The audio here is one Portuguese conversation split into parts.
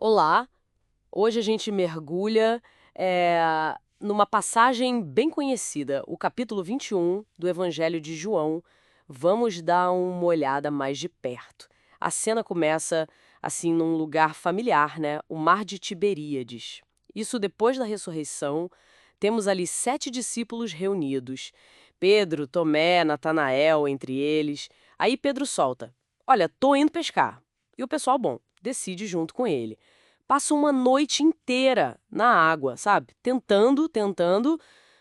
Olá, hoje a gente mergulha eh, numa passagem bem conhecida, o capítulo 21 do Evangelho de João. Vamos dar uma olhada mais de perto. A cena começa assim num lugar familiar, né? O Mar de Tiberíades. Isso depois da ressurreição, temos ali 7 discípulos reunidos. Pedro, Tomé, Natanael, entre eles. Aí Pedro solta: "Olha, tô indo pescar." E o pessoal, bom, decide junto com ele. Passa uma noite inteira na água, sabe? Tentando,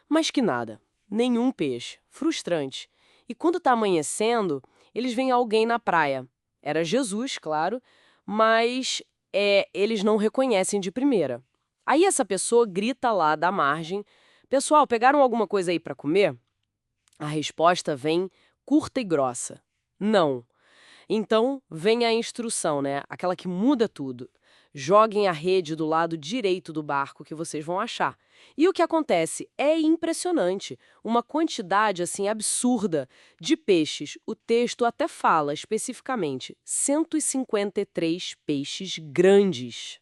mas que nada. Nenhum peixe. Frustrante. E quando tá amanhecendo, eles veem alguém na praia. Era Jesus, claro, mas eles não reconhecem de primeira. Aí essa pessoa grita lá da margem: "Pessoal, pegaram alguma coisa aí para comer?" A resposta vem curta e grossa: "Não." Então, vem a instrução, né? Aquela que muda tudo. Joguem a rede do lado direito do barco que vocês vão achar. E o que acontece é impressionante. Uma quantidade assim absurda de peixes. O texto até fala especificamente 153 peixes grandes.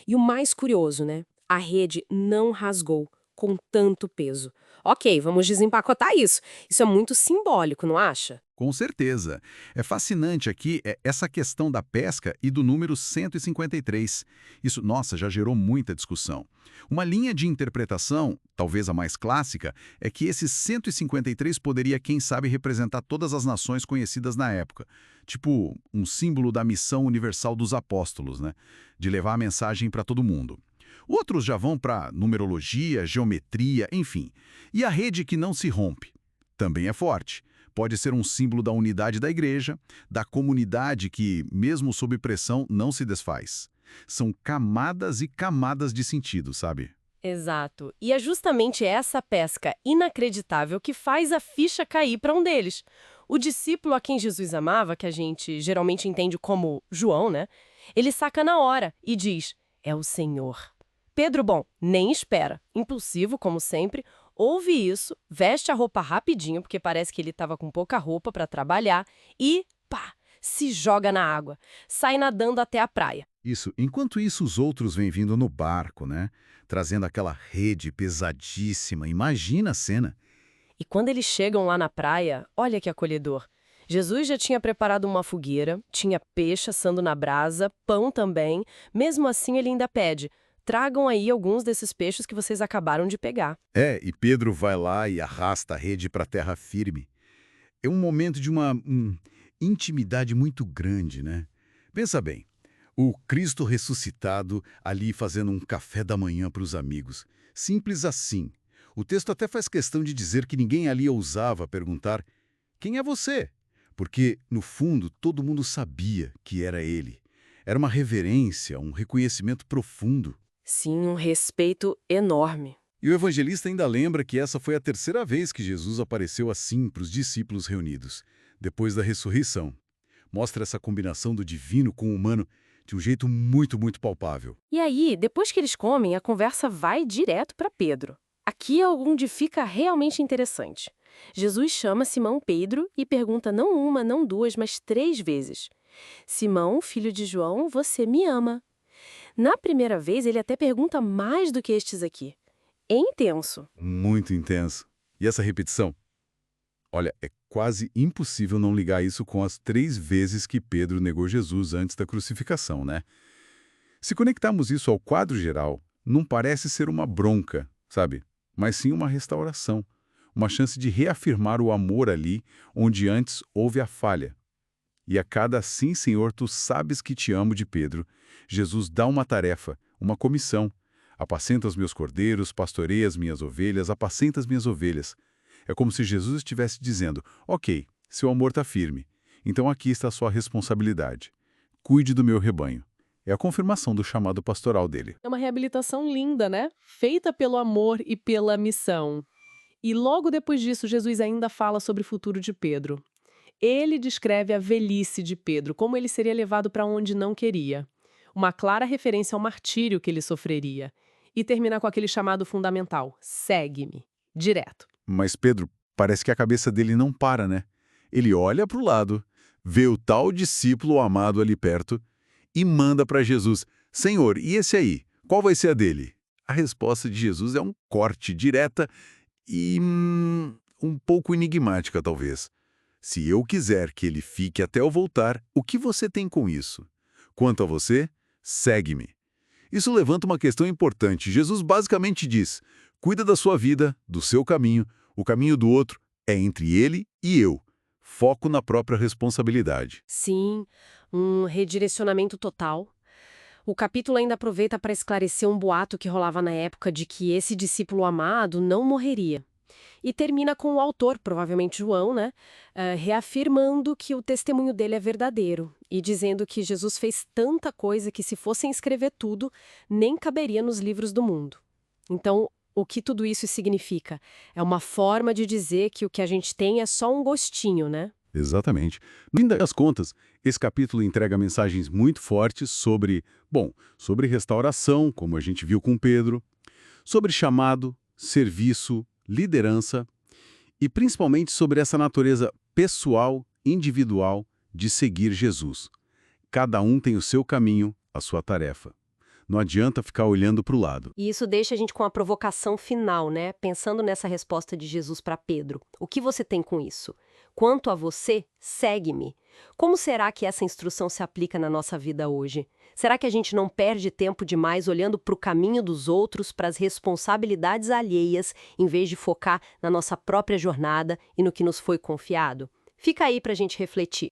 E o mais curioso, né? A rede não rasgou com tanto peso. Ok, vamos desempacotar isso. Isso é muito simbólico, não acha? Com certeza. É fascinante aqui essa questão da pesca e do número 153. Isso, nossa, já gerou muita discussão. Uma linha de interpretação, talvez a mais clássica, é que esses 153 poderia, quem sabe, representar todas as nações conhecidas na época. Tipo, um símbolo da missão universal dos apóstolos, né? De levar a mensagem para todo mundo. Outros já vão para numerologia, geometria, enfim. E a rede que não se rompe? Também é forte. Pode ser um símbolo da unidade da igreja, da comunidade que, mesmo sob pressão, não se desfaz. São camadas e camadas de sentido, sabe? Exato. E é justamente essa pesca inacreditável que faz a ficha cair para um deles. O discípulo a quem Jesus amava, que a gente geralmente entende como João, né? Ele saca na hora e diz: "É o Senhor." Pedro, bom, nem espera. Impulsivo, como sempre, ouve isso, veste a roupa rapidinho, porque parece que ele estava com pouca roupa para trabalhar, e, pá, se joga na água. Sai nadando até a praia. Isso. Enquanto isso, os outros vêm vindo no barco, né? Trazendo aquela rede pesadíssima. Imagina a cena. E quando eles chegam lá na praia, olha que acolhedor. Jesus já tinha preparado uma fogueira, tinha peixe assando na brasa, pão também. Mesmo assim, ele ainda pede: "Tragam aí alguns desses peixes que vocês acabaram de pegar." É, e Pedro vai lá e arrasta a rede para a terra firme. É um momento de uma intimidade muito grande, né? Pensa bem. O Cristo ressuscitado ali fazendo um café da manhã para os amigos. Simples assim. O texto até faz questão de dizer que ninguém ali ousava perguntar: quem é você? Porque, no fundo, todo mundo sabia que era ele. Era uma reverência, um reconhecimento profundo. Sim, um respeito enorme. E o evangelista ainda lembra que essa foi a terceira vez que Jesus apareceu assim para os discípulos reunidos, depois da ressurreição. Mostra essa combinação do divino com o humano de um jeito muito palpável. E aí, depois que eles comem, a conversa vai direto para Pedro. Aqui é onde fica realmente interessante. Jesus chama Simão Pedro e pergunta não uma, não duas, mas 3 vezes: "Simão, filho de João, você me ama?" Na primeira vez, ele até pergunta mais do que estes aqui. É intenso. Muito intenso. E essa repetição? Olha, é quase impossível não ligar isso com as 3 vezes que Pedro negou Jesus antes da crucificação, né? Se conectarmos isso ao quadro geral, não parece ser uma bronca, sabe? Mas sim uma restauração, uma chance de reafirmar o amor ali onde antes houve a falha. E a cada sim, Senhor, tu sabes que te amo de Pedro, Jesus dá uma tarefa, uma comissão. Apacenta os meus cordeiros, pastoreia as minhas ovelhas, apacenta as minhas ovelhas. É como se Jesus estivesse dizendo: ok, seu amor está firme, então aqui está a sua responsabilidade. Cuide do meu rebanho. É a confirmação do chamado pastoral dele. É uma reabilitação linda, né? Feita pelo amor e pela missão. E logo depois disso, Jesus ainda fala sobre o futuro de Pedro. Ele descreve a velhice de Pedro, como ele seria levado para onde não queria. Uma clara referência ao martírio que ele sofreria. E termina com aquele chamado fundamental: segue-me. Direto. Mas Pedro, parece que a cabeça dele não para, né? Ele olha para o lado, vê o tal discípulo amado ali perto e manda para Jesus: Senhor, e esse aí? Qual vai ser a dele? A resposta de Jesus é um corte direta e um pouco enigmática, talvez. Se eu quiser que ele fique até eu voltar, o que você tem com isso? Quanto a você, segue-me. Isso levanta uma questão importante. Jesus basicamente diz: cuida da sua vida, do seu caminho, o caminho do outro é entre ele e eu. Foco na própria responsabilidade. Sim, um redirecionamento total. O capítulo ainda aproveita para esclarecer um boato que rolava na época de que esse discípulo amado não morreria. E termina com o autor, provavelmente João, né, reafirmando que o testemunho dele é verdadeiro e dizendo que Jesus fez tanta coisa que, se fossem escrever tudo, nem caberia nos livros do mundo. Então, o que tudo isso significa? É uma forma de dizer que o que a gente tem é só um gostinho, né? Exatamente. No fim das contas, esse capítulo entrega mensagens muito fortes sobre restauração, como a gente viu com Pedro, sobre chamado, serviço, liderança e principalmente sobre essa natureza pessoal, individual de seguir Jesus. Cada um tem o seu caminho, a sua tarefa. Não adianta ficar olhando para o lado. E isso deixa a gente com a provocação final, né? Pensando nessa resposta de Jesus para Pedro. O que você tem com isso? Quanto a você, segue-me. Como será que essa instrução se aplica na nossa vida hoje? Será que a gente não perde tempo demais olhando para o caminho dos outros, para as responsabilidades alheias, em vez de focar na nossa própria jornada e no que nos foi confiado? Fica aí para a gente refletir.